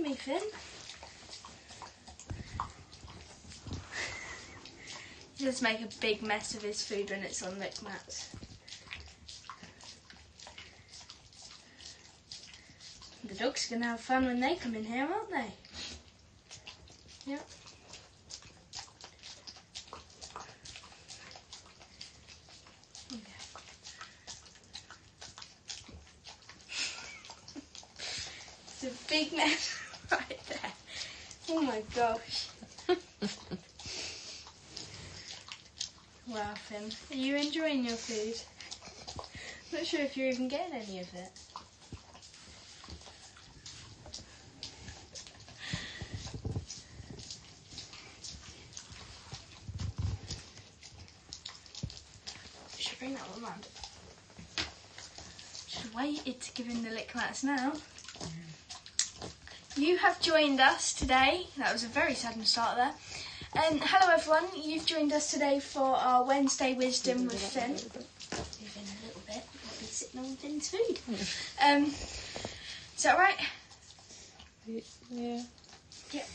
me, Finn. He does make a big mess of his food when it's on lick mats. The dogs are going to have fun when they come in here, aren't they? Yep. It's a big mess right there. Oh my gosh. Wow, Finn, are you enjoying your food? Not sure if you're even getting any of it. Should bring that one round. Should waited to give him the lick mats now. You have joined us today. That was a very sudden start there. Hello everyone, you've joined us today for our Wednesday Wisdom with Finn. Move in a little bit, I'll be sitting on Finn's food. Is that right? Yeah. Yep.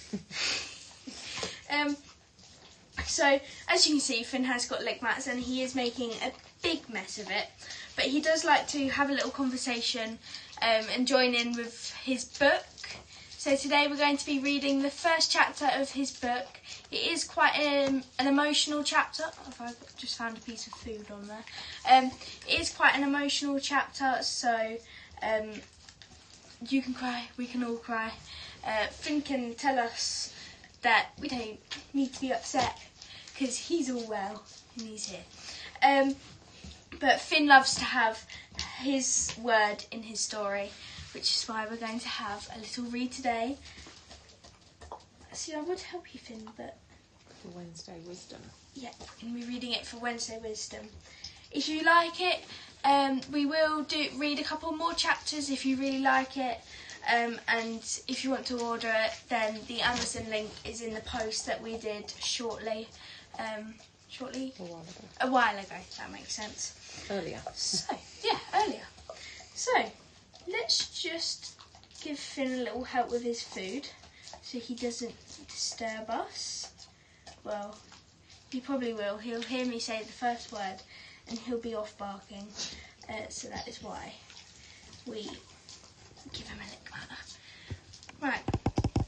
So, as you can see, Finn has got lick mats and he is making a big mess of it. But he does like to have a little conversation and join in with his book. So today we're going to be reading the first chapter of his book. It is quite an emotional chapter. I've just found a piece of food on there. It is quite an emotional chapter, so you can cry, we can all cry. Finn can tell us that we don't need to be upset because he's all well and he's here. But Finn loves to have his word in his story, which is why we're going to have a little read today. See, I would help you, Finn, but... For Wednesday Wisdom. Yeah, and we're reading it for Wednesday Wisdom. If you like it, we will read a couple more chapters if you really like it. And if you want to order it, then the Amazon link is in the post that we did shortly. A while ago, that makes sense. Earlier. So, yeah, earlier. So, let's just give Finn a little help with his food so he doesn't disturb us. Well, he probably will. He'll hear me say the first word and he'll be off barking. So that is why we give him a lick mat. Right,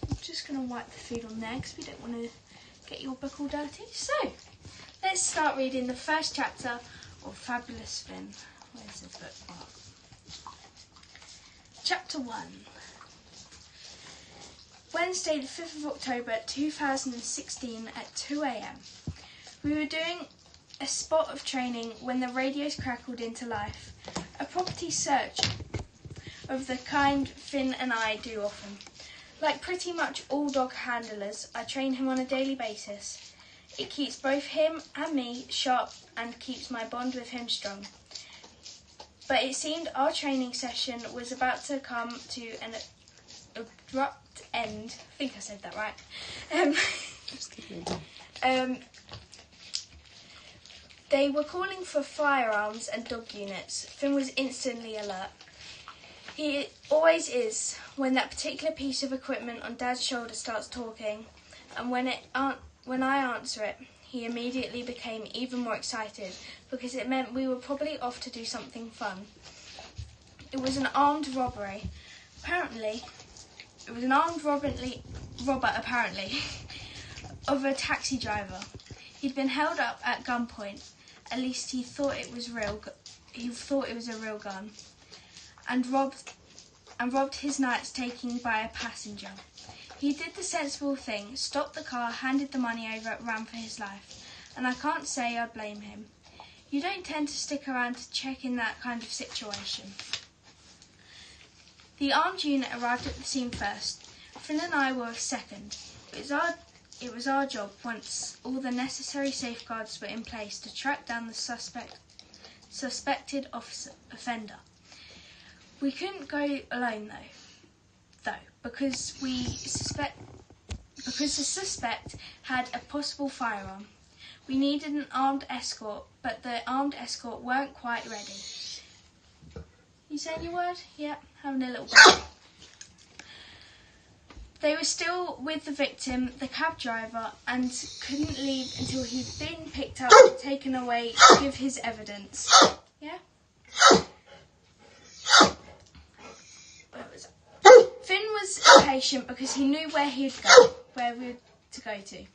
I'm just going to wipe the food on there because we don't want to get your book all dirty. So, let's start reading the first chapter of Fabulous Finn. Where's the book? Oh. Chapter 1. Wednesday the 5th of October 2016 at 2 a.m. We were doing a spot of training when the radios crackled into life. A property search of the kind Finn and I do often. Like pretty much all dog handlers, I train him on a daily basis. It keeps both him and me sharp and keeps my bond with him strong. But it seemed our training session was about to come to an abrupt end. I think I said that right. They were calling for firearms and dog units. Finn was instantly alert. He always is when that particular piece of equipment on Dad's shoulder starts talking, and when I answer it, he immediately became even more excited because it meant we were probably off to do something fun. It was an armed robbery. It was an armed robber of a taxi driver. He'd been held up at gunpoint. At least he thought it was real. He thought it was a real gun, and robbed his nights taking by a passenger. He did the sensible thing, stopped the car, handed the money over, ran for his life, and I can't say I blame him. You don't tend to stick around to check in that kind of situation. The armed unit arrived at the scene first. Finn and I were second. It was our job, once all the necessary safeguards were in place, to track down the suspected offender. We couldn't go alone though, because the suspect had a possible firearm. We needed an armed escort, but the armed escort weren't quite ready. You saying your word? Yeah, having a little bit. They were still with the victim, the cab driver, and couldn't leave until he'd been picked up and taken away to give his evidence. Yeah? Finn was impatient because he knew where we were to go to.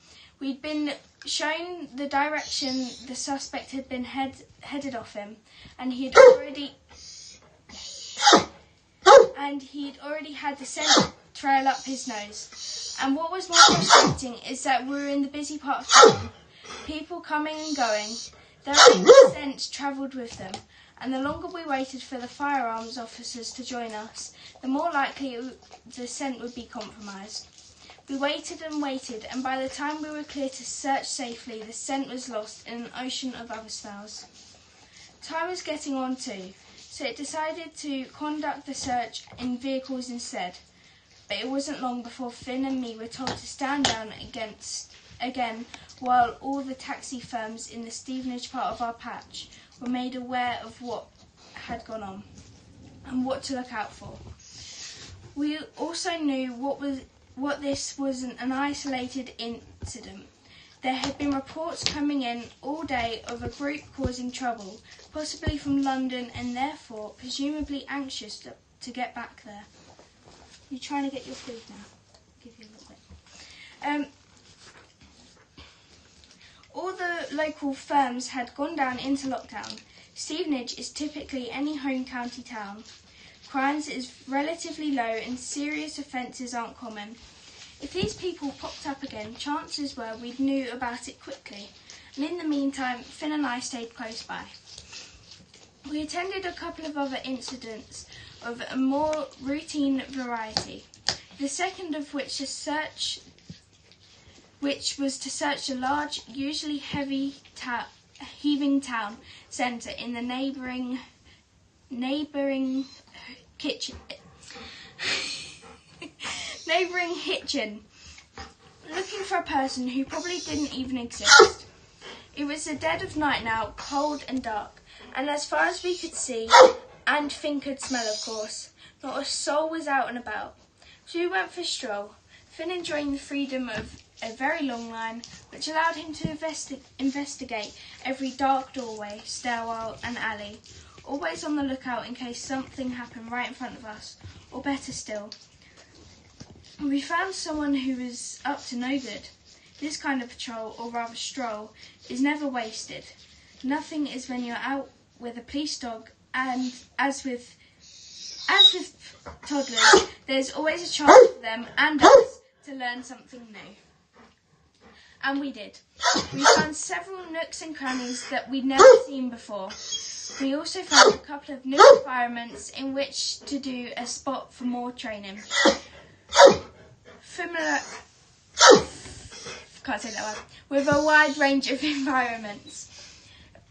We'd been shown the direction the suspect had been headed off him, and he'd already had the scent trail up his nose. And what was more frustrating is that we were in the busy part of town. People coming and going. Their own scent travelled with them, and the longer we waited for the firearms officers to join us, the more likely the scent would be compromised. We waited and waited, and by the time we were clear to search safely, the scent was lost in an ocean of other smells. Time was getting on too, so it decided to conduct the search in vehicles instead. But it wasn't long before Finn and me were told to stand down again while all the taxi firms in the Stevenage part of our patch were made aware of what had gone on and what to look out for. We also knew what this wasn't an isolated incident. There had been reports coming in all day of a group causing trouble, possibly from London, and therefore presumably anxious to get back there. You're trying to get your food now. I'll give you a little bit. All the local firms had gone down into lockdown. Stevenage is typically any home county town. Crime is relatively low and serious offences aren't common. If these people popped up again, chances were we'd knew about it quickly. And in the meantime, Finn and I stayed close by. We attended a couple of other incidents of a more routine variety. The second of which was to search a large, usually heaving town centre in the neighbouring Hitchin, looking for a person who probably didn't even exist. It was the dead of night now, cold and dark, and as far as we could see, and Finn could smell, of course, not a soul was out and about. So we went for a stroll, Finn enjoying the freedom of a very long line, which allowed him to investigate every dark doorway, stairwell and alley, always on the lookout in case something happened right in front of us, or better still, we found someone who was up to no good. This kind of patrol, or rather stroll, is never wasted. Nothing is when you're out with a police dog, and as with toddlers, there's always a chance for them and us to learn something new. And we did. We found several nooks and crannies that we'd never seen before. We also found a couple of new environments in which to do a spot for more training. With a wide range of environments,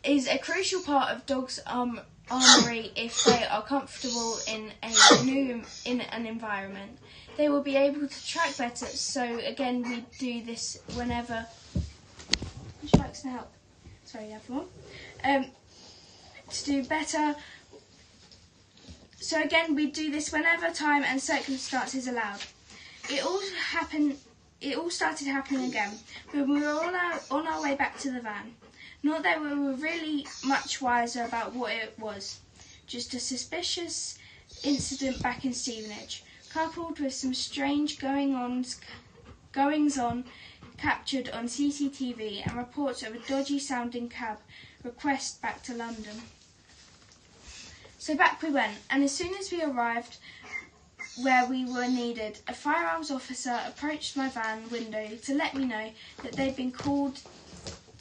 is a crucial part of dogs' armoury. If they are comfortable in an environment, they will be able to track better. So again, we do this whenever. Would you like some help? Sorry, everyone. To do better. So again, we do this whenever time and circumstances allowed. It all started happening again when we were all on our way back to the van. Not that we were really much wiser about what it was. Just a suspicious incident back in Stevenage, coupled with some strange goings-on captured on CCTV and reports of a dodgy-sounding cab request back to London. So back we went, and as soon as we arrived where we were needed, a firearms officer approached my van window to let me know that they'd been called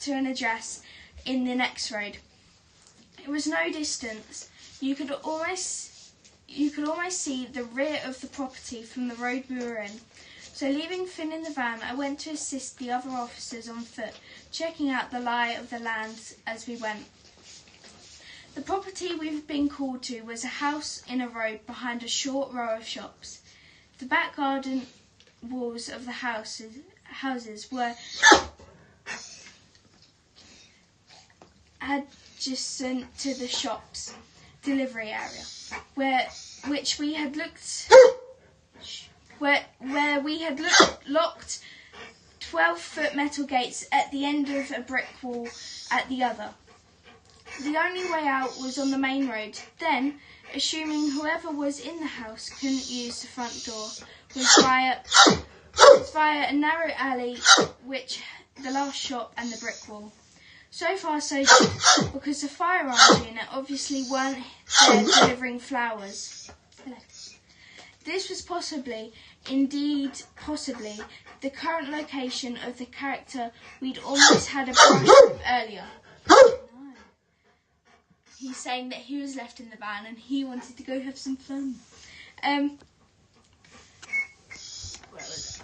to an address in the next road. It was no distance. You could almost see the rear of the property from the road we were in. So leaving Finn in the van, I went to assist the other officers on foot, checking out the lie of the land as we went. The property we've been called to was a house in a road behind a short row of shops. The back garden walls of the houses were adjacent to the shop's delivery area, which we had looked where we had locked 12-foot metal gates at the end of a brick wall at the other. The only way out was on the main road. Then, assuming whoever was in the house couldn't use the front door, was via a narrow alley, which the last shop and the brick wall. So far so good, because the firearms unit obviously weren't there delivering flowers. Hello. This was possibly, the current location of the character we'd almost had a brush with earlier. No. He's saying that he was left in the van and he wanted to go have some fun. Where was it?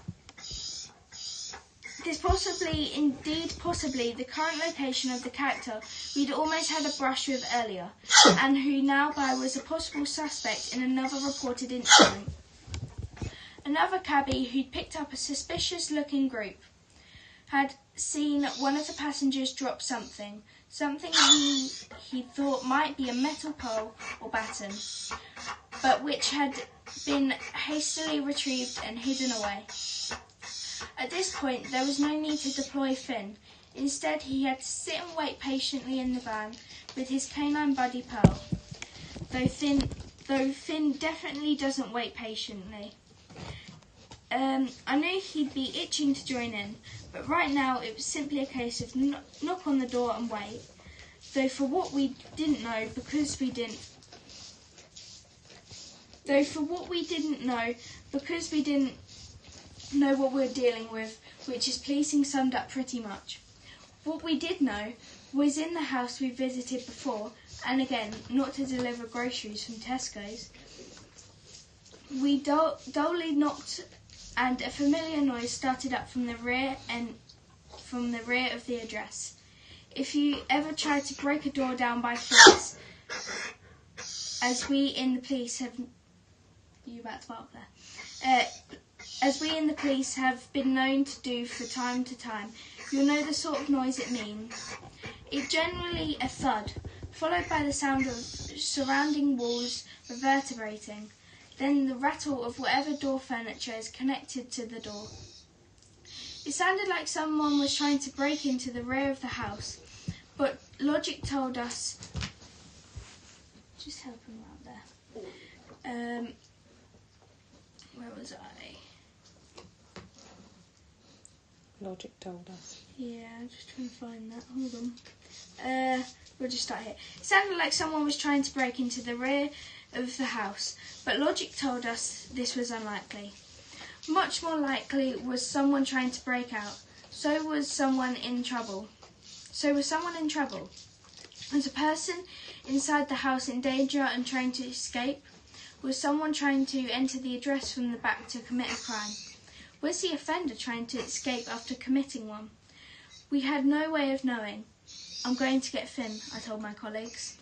This possibly the current location of the character we'd almost had a brush with earlier, and who now was a possible suspect in another reported incident. Another cabbie who'd picked up a suspicious-looking group had seen one of the passengers drop something he thought might be a metal pole or baton, but which had been hastily retrieved and hidden away. At this point, there was no need to deploy Finn. Instead, he had to sit and wait patiently in the van with his canine buddy Pearl, though Finn definitely doesn't wait patiently. I knew he'd be itching to join in, but right now it was simply a case of knock on the door and wait. Though for what we didn't know, because we didn't know what we were dealing with, which is policing summed up pretty much. What we did know was in the house we visited before, and again, not to deliver groceries from Tesco's. We dully knocked, and a familiar noise started up from the rear of the address. If you ever tried to break a door down by force, as we in the police have been known to do from time to time, you'll know the sort of noise it means. It's generally a thud, followed by the sound of surrounding walls reverberating, then the rattle of whatever door furniture is connected to the door. It sounded like someone was trying to break into the rear of the house, but logic told us... Just help him out there. Where was I? Logic told us. Yeah, I'm just trying to find that. Hold on. We'll just start here. It sounded like someone was trying to break into the rear of the house, but logic told us this was unlikely. Much more likely was someone trying to break out. So was someone in trouble. Was a person inside the house in danger and trying to escape? Was someone trying to enter the address from the back to commit a crime? Was the offender trying to escape after committing one? We had no way of knowing. I'm going to get Finn, I told my colleagues.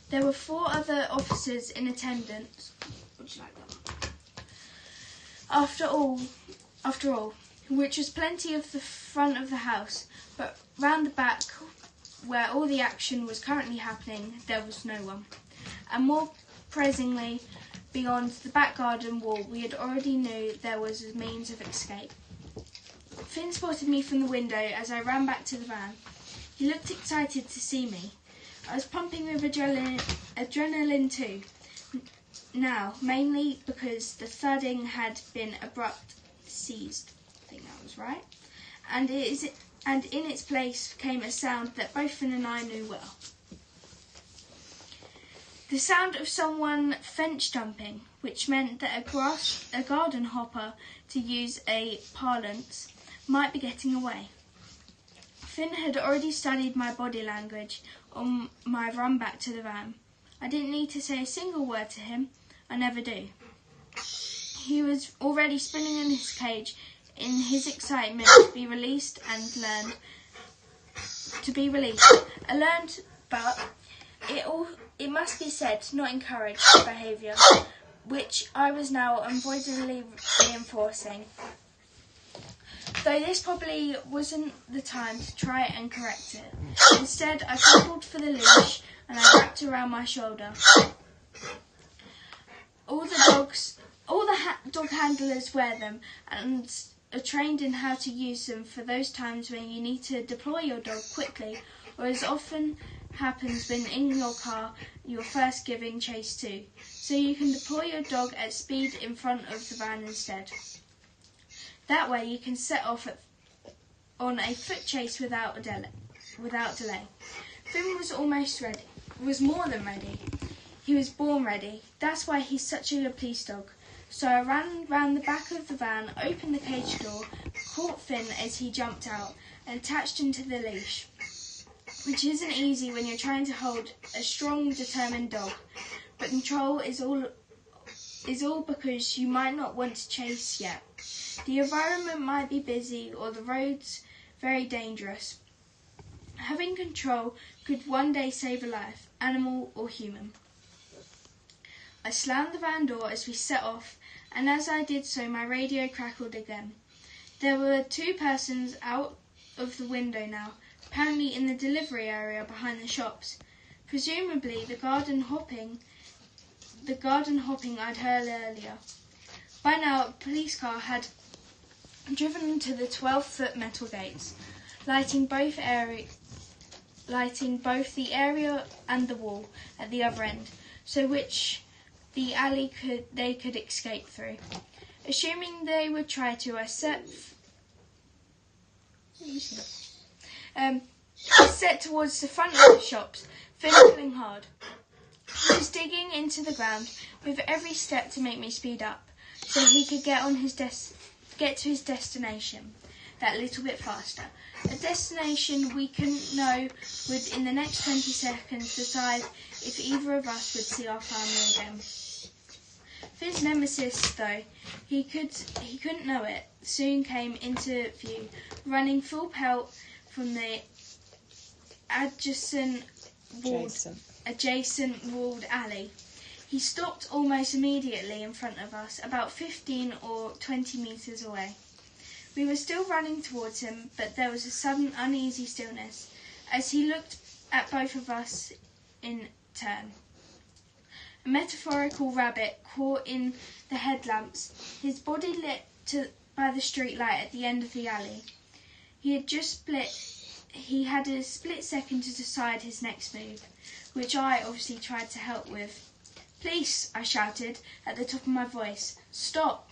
There were 4 other officers in attendance. Would you like that? After all, which was plenty of the front of the house, but round the back, where all the action was currently happening, there was no one. And more pressingly, beyond the back garden wall, we had already knew there was a means of escape. Finn spotted me from the window as I ran back to the van. He looked excited to see me. I was pumping with adrenaline too, now, mainly because the thudding had been abrupt ceased. I think that was right. And in its place came a sound that both Finn and I knew well. The sound of someone fence jumping, which meant that a garden hopper, to use a parlance, might be getting away. Finn had already studied my body language on my run back to the van. I didn't need to say a single word to him. I never do. He was already spinning in his cage in his excitement to be released, but it must be said, not encouraged behaviour, which I was now unavoidably reinforcing. Though this probably wasn't the time to try and correct it. Instead, I fumbled for the leash and I wrapped around my shoulder. All All the dog handlers wear them and are trained in how to use them for those times when you need to deploy your dog quickly, or as often happens when in your car you're first giving chase to, so you can deploy your dog at speed in front of the van instead. That way you can set off on a foot chase without delay. Finn was almost ready, was more than ready. He was born ready. That's why he's such a good police dog. So I ran round the back of the van, opened the cage door, caught Finn as he jumped out, and attached him to the leash, which isn't easy when you're trying to hold a strong, determined dog. But control is all because you might not want to chase yet. The environment might be busy or the roads very dangerous. Having control could one day save a life, animal or human. I slammed the van door as we set off, and as I did so, my radio crackled again. There were 2 persons out of the window now, apparently in the delivery area behind the shops. Presumably the garden hopping I'd heard earlier. By now, a police car had driven to the 12-foot metal gates, lighting both the area and the wall at the other end, so which the alley they could escape through. Assuming they would try to, I set towards the front of the shops, fiddling hard. He was digging into the ground with every step to make me speed up, so he could get to his destination that little bit faster. A destination we couldn't know would in the next 20 seconds decide if either of us would see our family again. Finn's nemesis, though, he couldn't know it, soon came into view, running full pelt from the adjacent walled alley. He stopped almost immediately in front of us, about 15 or 20 metres away. We were still running towards him, but there was a sudden uneasy stillness as he looked at both of us in turn. A metaphorical rabbit caught in the headlamps, his body lit by the street light at the end of the alley. He had a split second to decide his next move, which I obviously tried to help with. "Police!" I shouted at the top of my voice. "Stop!"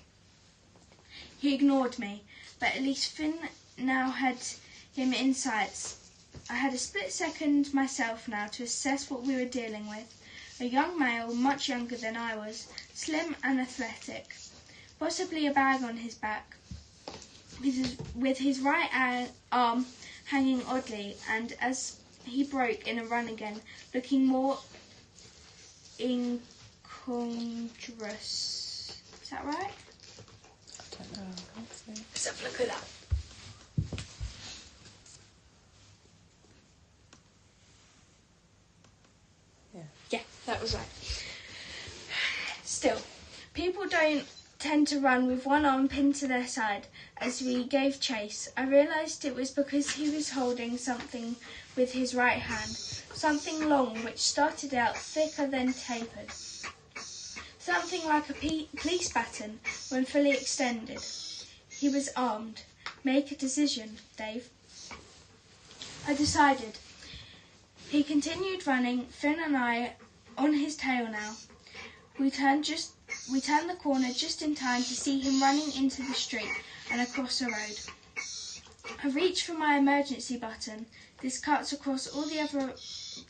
He ignored me, but at least Finn now had him in sight. I had a split second myself now to assess what we were dealing with. A young male, much younger than I was, slim and athletic, possibly a bag on his back, with his right arm hanging oddly, and as he broke in a run again, looking more incongruous. Is that right? I don't know, I can't see. Let's have a look at that. Yeah, that was right. Still, people don't tend to run with one arm pinned to their side as we gave chase. I realised it was because he was holding something with his right hand, something long which started out thicker than tapered. Something like a police baton when fully extended. He was armed. Make a decision, Dave. I decided. He continued running, Finn and I on his tail now. We turned the corner just in time to see him running into the street and across the road. I reached for my emergency button. This cuts across all the other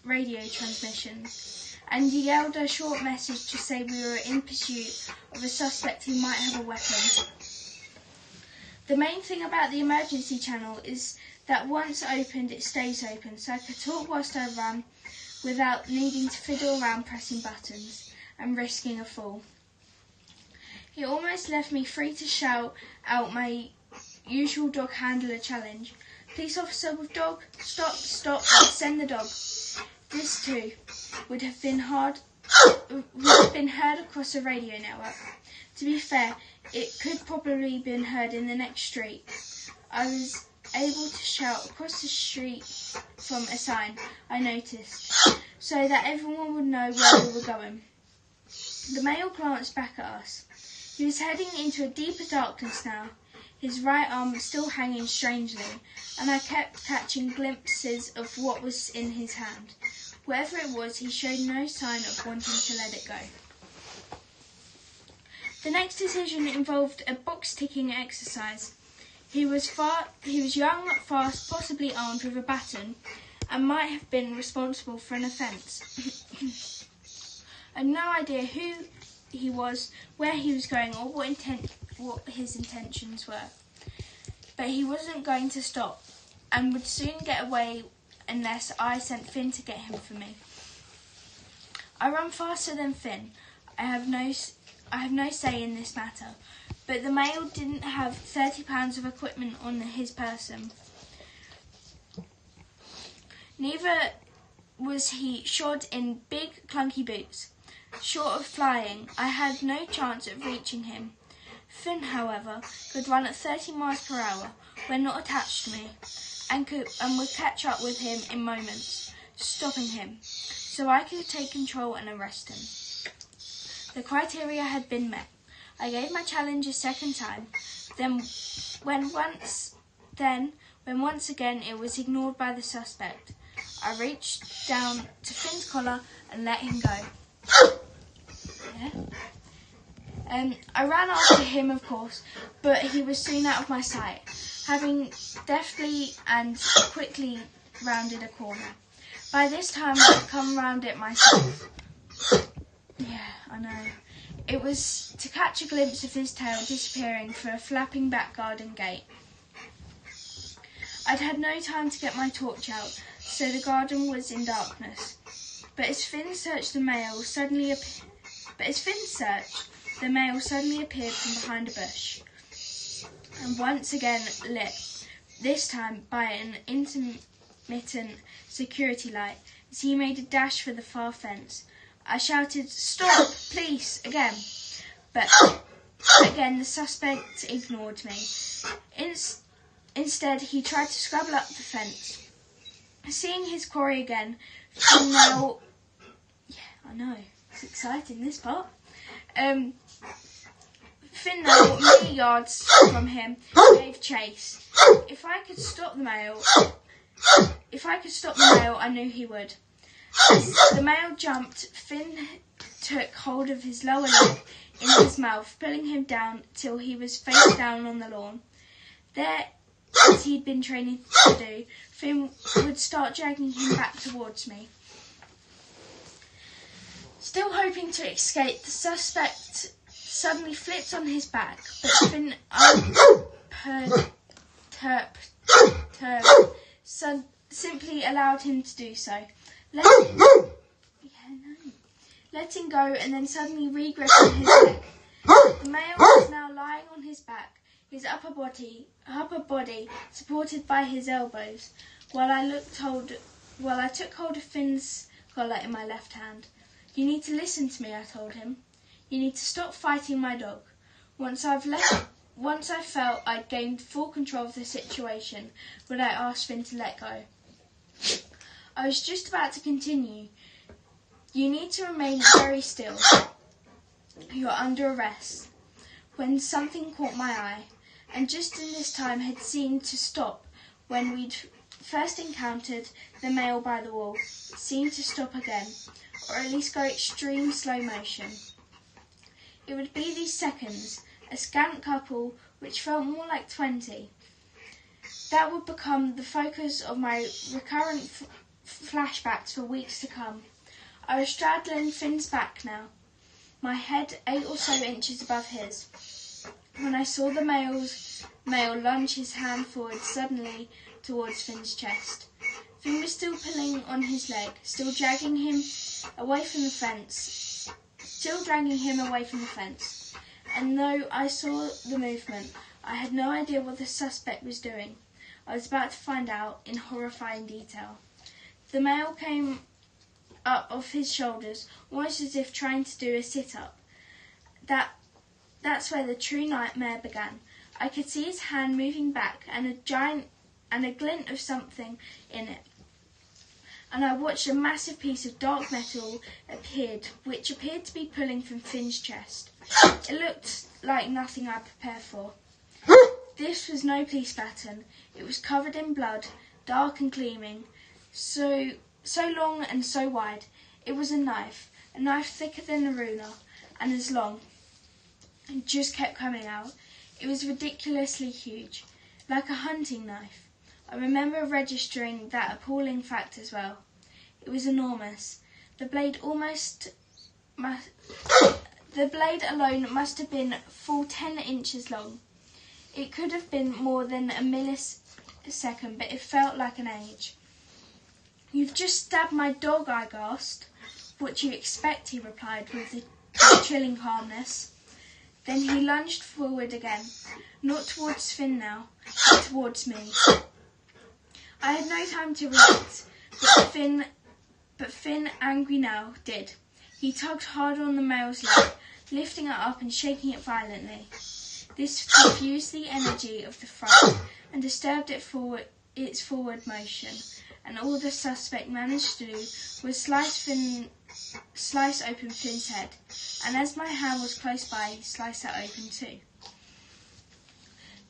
radio transmissions, and yelled a short message to say we were in pursuit of a suspect who might have a weapon. The main thing about the emergency channel is that once opened, it stays open, so I could talk whilst I ran without needing to fiddle around pressing buttons and risking a fall. He almost left me free to shout out my usual dog handler challenge. "Police officer with dog, stop, send the dog." This too would have been heard across the radio network. To be fair, it could probably been heard in the next street. I was able to shout across the street from a sign I noticed, so that everyone would know where we were going. The male glanced back at us. He was heading into a deeper darkness now, his right arm still hanging strangely, and I kept catching glimpses of what was in his hand. Whatever it was, he showed no sign of wanting to let it go. The next decision involved a box-ticking exercise. He was young, fast, possibly armed with a baton, and might have been responsible for an offence. I had no idea who he was, where he was going, or what his intentions were. But he wasn't going to stop, and would soon get away unless I sent Finn to get him for me. I run faster than Finn. I have no say in this matter, but the male didn't have £30 of equipment on his person. Neither was he shod in big clunky boots. Short of flying, I had no chance of reaching him. Finn, however, could run at 30 miles per hour when not attached to me, and would catch up with him in moments, stopping him, so I could take control and arrest him. The criteria had been met. I gave my challenge a second time, when once again it was ignored by the suspect. I reached down to Finn's collar and let him go. I ran after him, of course, but he was soon out of my sight, having deftly and quickly rounded a corner. By this time I'd come round it myself. Yeah, I know. It was to catch a glimpse of his tail disappearing through a flapping back garden gate. I'd had no time to get my torch out, so the garden was in darkness. But as Finn searched, the male suddenly appeared from behind a bush, and once again lit, this time by an intermittent security light, as he made a dash for the far fence. I shouted, "Stop, please," again, but again the suspect ignored me. Instead, he tried to scrabble up the fence. Seeing his quarry again, Finn now... Yeah, I know, it's exciting, this part. Finn now, many yards from him, gave chase. If I could stop the male, I knew he would. As the male jumped, Finn took hold of his lower lip in his mouth, pulling him down till he was face down on the lawn. There, as he'd been training to do, Finn would start dragging him back towards me. Still hoping to escape, the suspect suddenly flipped on his back, but Finn simply allowed him to do so. Letting go and then suddenly re-gripping his neck. The male was now lying on his back, his upper body supported by his elbows, while I took hold of Finn's collar in my left hand. "You need to listen to me," I told him. "You need to stop fighting my dog. Once I felt I'd gained full control of the situation, would I ask Finn to let go." I was just about to continue. "You need to remain very still. You're under arrest," when something caught my eye, and just in this time had seemed to stop when we'd first encountered the male by the wall. It seemed to stop again, or at least go extreme slow motion. It would be these seconds, a scant couple which felt more like 20, that would become the focus of my recurrent flashbacks for weeks to come. I was straddling Finn's back now, my head 8 or so inches above his, when I saw the male lunge his hand forward suddenly towards Finn's chest. Finn was still pulling on his leg, still dragging him away from the fence, and though I saw the movement, I had no idea what the suspect was doing. I was about to find out in horrifying detail. The male came up off his shoulders, almost as if trying to do a sit-up. That's where the true nightmare began. I could see his hand moving back and a glint of something in it. and I watched a massive piece of dark metal which appeared to be pulling from Finn's chest. It looked like nothing I'd prepared for. This was no police baton. It was covered in blood, dark and gleaming, so long and so wide. It was a knife thicker than a ruler, and as long. It just kept coming out. It was ridiculously huge, like a hunting knife. I remember registering that appalling fact as well. It was enormous. The blade alone must have been full 10 inches long. It could have been more than a millisecond, but it felt like an age. "You've just stabbed my dog," I gasped. "What do you expect?" he replied with a chilling calmness. Then he lunged forward again, not towards Finn now, but towards me. I had no time to react, but Finn, angry now, did. He tugged hard on the male's leg, lifting it up and shaking it violently. This confused the energy of the fright and disturbed its forward motion, and all the suspect managed to do was slice open Finn's head, and as my hand was close by, he sliced that open too.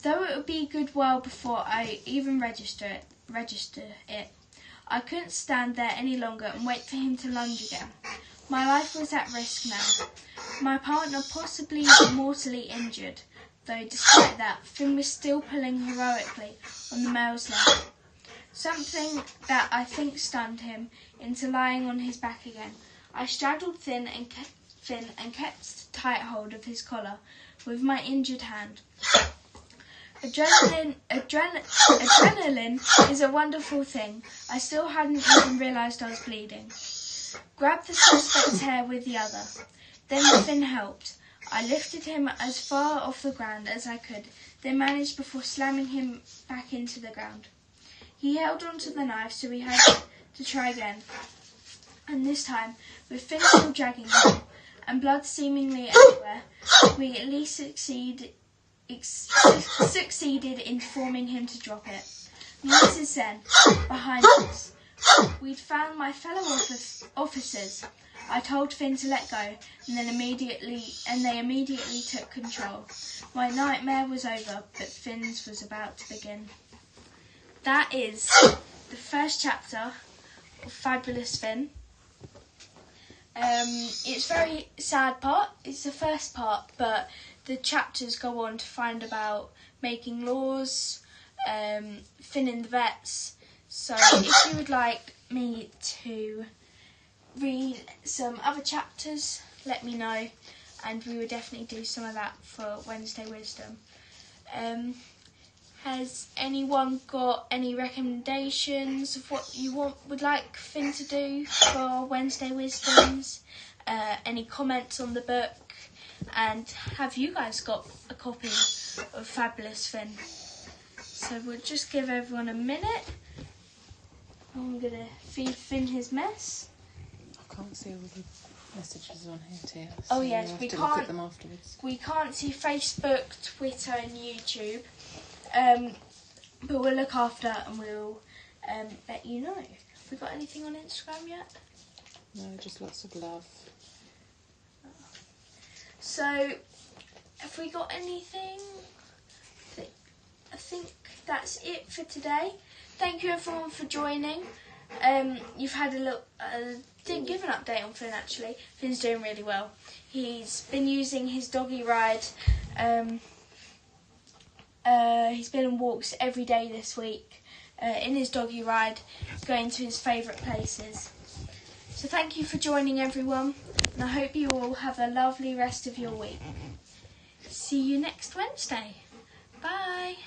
Though it would be a good while before I even register it, I couldn't stand there any longer and wait for him to lunge again. My life was at risk now. My partner possibly mortally injured, though despite that, Finn was still pulling heroically on the male's leg. Something that I think stunned him into lying on his back again. I straddled Finn and kept tight hold of his collar with my injured hand. Adrenaline is a wonderful thing. I still hadn't even realised I was bleeding. Grabbed the suspect's hair with the other. Then Finn helped. I lifted him as far off the ground as I could, then managed before slamming him back into the ground. He held onto the knife, so we had to try again. And this time, with Finn still dragging him, and blood seemingly everywhere, we at least succeeded in forming him to drop it. And this is then, behind us. We'd found my fellow officers. I told Finn to let go, and they immediately took control. My nightmare was over, but Finn's was about to begin. That is the first chapter of Fabulous Finn. It's a very sad part. It's the first part, but the chapters go on to find about making laws, Finn and the vets. So if you would like me to read some other chapters, let me know, and we would definitely do some of that for Wednesday Wisdom. Has anyone got any recommendations of what you would like Finn to do for Wednesday Wisdoms? Any comments on the book? And have you guys got a copy of Fabulous Finn? So we'll just give everyone a minute. I'm going to feed Finn his mess. I can't see all the messages on here, Tia. Oh yes, we can't look at them afterwards. We can't see Facebook, Twitter and YouTube. But we'll look after and we'll let you know. Have we got anything on Instagram yet? No, just lots of love. So, have we got anything? I think that's it for today. Thank you everyone for joining. You've had a look. Didn't give an update on Finn actually. Finn's doing really well. He's been using his doggy ride. He's been on walks every day this week in his doggy ride, going to his favourite places. So thank you for joining everyone, and I hope you all have a lovely rest of your week. See you next Wednesday. Bye.